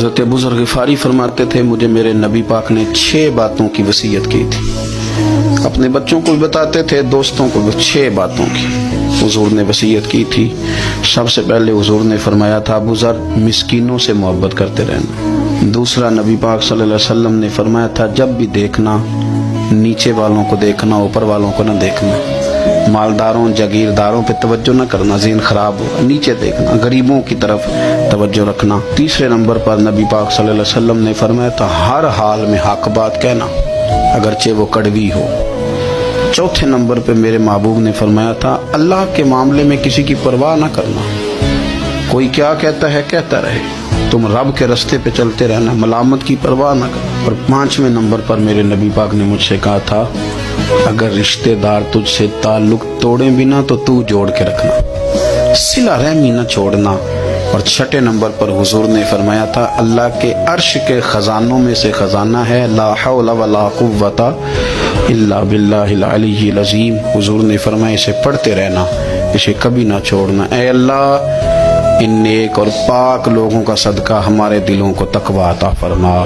حضرت ابو ذر غفاری فرماتے تھے مجھے میرے نبی پاک نے 6 باتوں کی وصیت کی تھی. اپنے بچوں کو بھی بتاتے تھے, دوستوں کو بھی 6 باتوں کی حضور نے وصیت کی تھی. سب سے پہلے حضور نے فرمایا تھا ابو ذر مسکینوں سے محبت کرتے رہنا. دوسرا نبی پاک صلی اللہ علیہ وسلم نے فرمایا تھا جب بھی دیکھنا نیچے والوں کو دیکھنا, اوپر والوں کو نہ دیکھنا. مالداروں جاگیرداروں پہ توجہ نہ کرنا, ذہن خراب ہوگا. نیچے دیکھنا, غریبوں کی طرف توجہ رکھنا. تیسرے نمبر پر نبی پاک صلی اللہ علیہ وسلم نے فرمایا تھا ہر حال میں حق بات کہنا اگرچہ وہ کڑوی ہو. چوتھے نمبر پہ میرے محبوب نے فرمایا تھا اللہ کے معاملے میں کسی کی پرواہ نہ کرنا. کوئی کیا کہتا ہے کہتا رہے, تم رب کے رستے پہ چلتے رہنا, ملامت کی پرواہ نہ کرنا. اور 5ویں نمبر پر میرے نبی پاک نے مجھ سے کہا تھا اگر رشتہ دار تجھ سے تعلق توڑیں بھی نہ تو تو جوڑ کے رکھنا, صلہ رحمی نہ چھوڑنا. اور 6 نمبر پر حضور نے فرمایا تھا اللہ کے عرش کے خزانوں میں سے خزانہ ہے لا حول ولا قوت الا باللہ العلی العظیم. حضور نے فرمایا اسے پڑھتے رہنا, اسے کبھی نہ چھوڑنا. اے اللہ ان نیک اور پاک لوگوں کا صدقہ ہمارے دلوں کو تقویٰ عطا فرما.